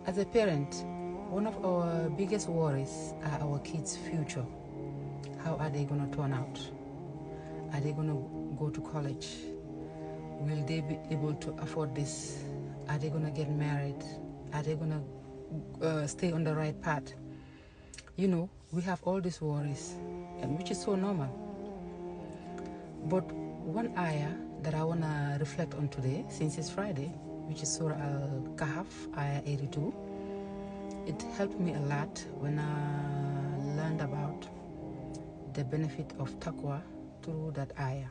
As a parent, one of our biggest worries are our kids' future. How are they going to turn out? Are they going to go to college? Will they be able to afford this? Are they going to get married? Are they going to stay on the right path? You know, we have all these worries, and which is so normal. But one ayah that I want to reflect on today, since it's Friday, which is Surah Al-Kahf, ayah 82, it helped me a lot when I learned about the benefit of taqwa through that ayah.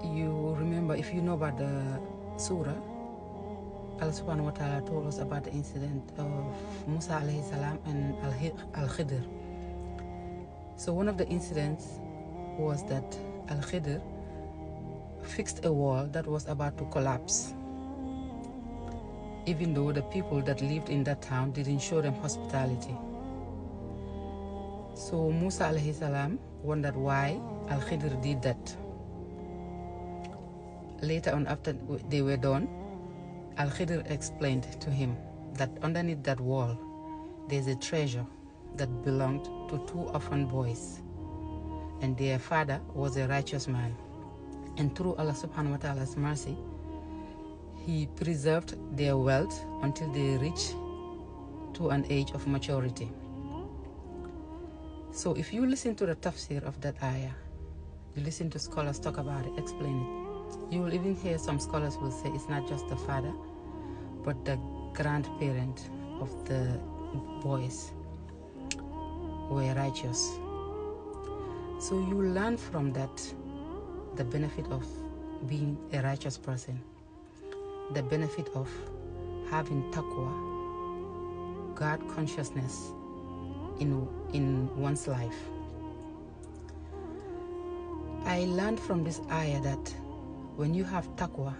You remember, if you know about the surah, Allah subhanahu wa ta'ala told us about the incident of Musa alayhi salam and Al-Khidr. So one of the incidents was that Al-Khidr fixed a wall that was about to collapse, even though the people that lived in that town didn't show them hospitality. So Musa alayhi salam wondered why Al-Khidr did that. Later on, after they were done, Al-Khidr explained to him that underneath that wall there's a treasure that belonged to 2 orphan boys, and their father was a righteous man. And through Allah subhanahu wa ta'ala's mercy, He preserved their wealth until they reached to an age of maturity. So if you listen to the tafsir of that ayah, you listen to scholars talk about it, explain it, you will even hear some scholars will say it's not just the father, but the grandparent of the boys were righteous. So you learn from that the benefit of being a righteous person, the benefit of having taqwa, God consciousness in one's life. I learned from this ayah that when you have taqwa,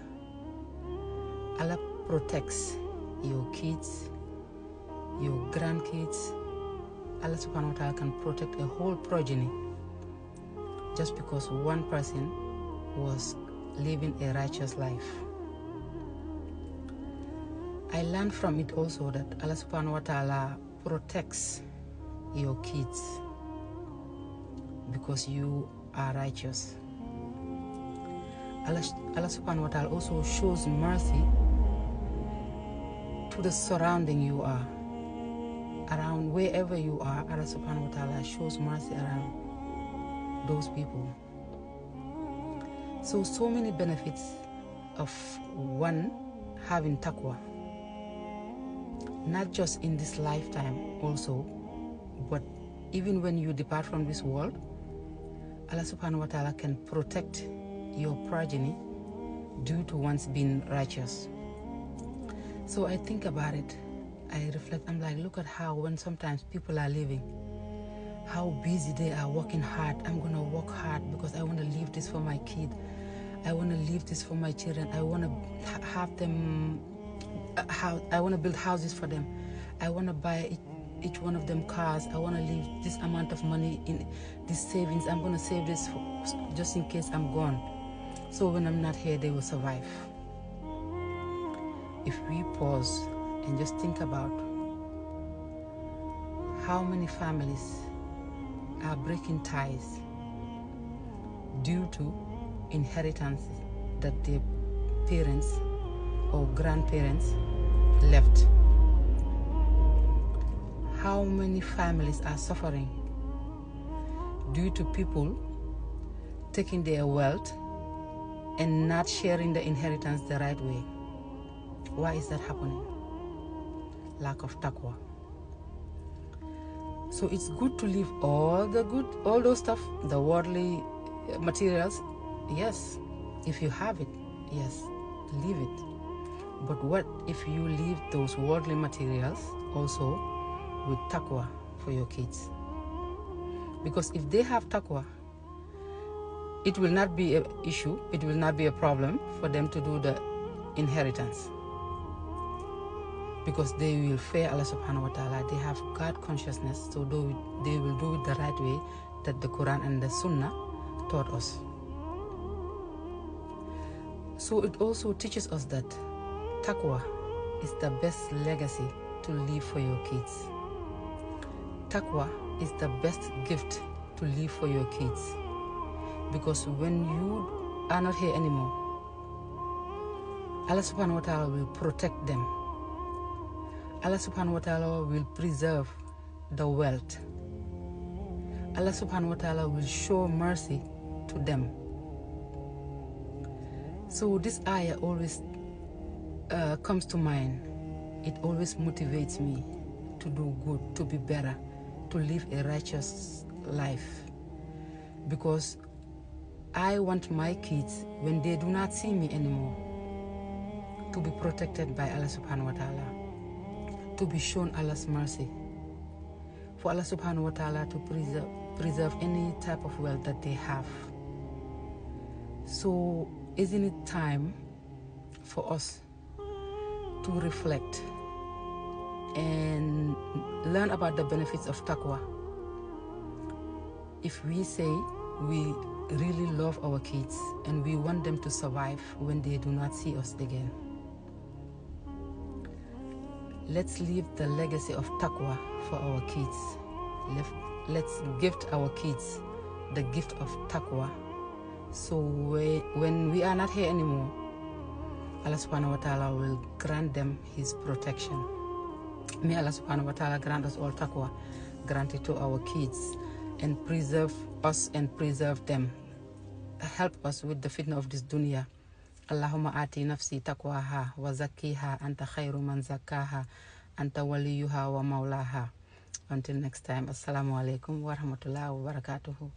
Allah protects your kids, your grandkids. Allah subhanahu wa ta'ala can protect a whole progeny just because one person was living a righteous life. I learned from it also that Allah subhanahu wa ta'ala protects your kids because you are righteous. Allah subhanahu wa ta'ala also shows mercy to the surrounding you are. Around wherever you are, Allah subhanahu wa ta'ala shows mercy around those people. So many benefits of one having taqwa, not just in this lifetime also, but even when you depart from this world, Allah subhanahu wa ta'ala can protect your progeny due to one's being righteous. So I think about it, I reflect, I'm like, look at how when sometimes people are living, how busy they are working hard. I'm going to work hard because I want to leave this for my kid. I want to leave this for my children. I want to have them, I want to build houses for them. I want to buy each one of them cars. I want to leave this amount of money in these savings. I'm going to save this just in case I'm gone. So when I'm not here, they will survive. If we pause and just think about how many families are breaking ties due to inheritance that their parents or grandparents left. How many families are suffering due to people taking their wealth and not sharing the inheritance the right way? Why is that happening? Lack of taqwa. So it's good to leave all those stuff, the worldly materials. Yes, if you have it, yes, leave it. But what if you leave those worldly materials also with taqwa for your kids? Because if they have taqwa, it will not be an issue, it will not be a problem for them to do the inheritance. Because they will fear Allah subhanahu wa ta'ala, they have God consciousness, so they will do it the right way that the Quran and the Sunnah taught us. So it also teaches us that taqwa is the best legacy to leave for your kids. Taqwa is the best gift to leave for your kids. Because when you are not here anymore, Allah subhanahu wa ta'ala will protect them. Allah subhanahu wa ta'ala will preserve the wealth. Allah subhanahu wa ta'ala will show mercy to them. So this ayah always comes to mind. It always motivates me to do good, to be better, to live a righteous life. Because I want my kids, when they do not see me anymore, to be protected by Allah subhanahu wa ta'ala, to be shown Allah's mercy, for Allah subhanahu wa ta'ala to preserve any type of wealth that they have. So isn't it time for us to reflect and learn about the benefits of taqwa? If we say we really love our kids and we want them to survive when they do not see us again, let's leave the legacy of taqwa for our kids. Let's gift our kids the gift of taqwa. So when we are not here anymore, Allah subhanahu wa ta'ala will grant them his protection. May Allah subhanahu wa ta'ala grant us all taqwa, grant it to our kids, and preserve us and preserve them. Help us with the fitna of this dunya. Allahumma ati nafsi taqwaha wa zakkiha anta khairu man zakkaha anta waliyuha wa maulaha. Until next time, assalamu alaikum wa rahmatullahi wa barakatuhu.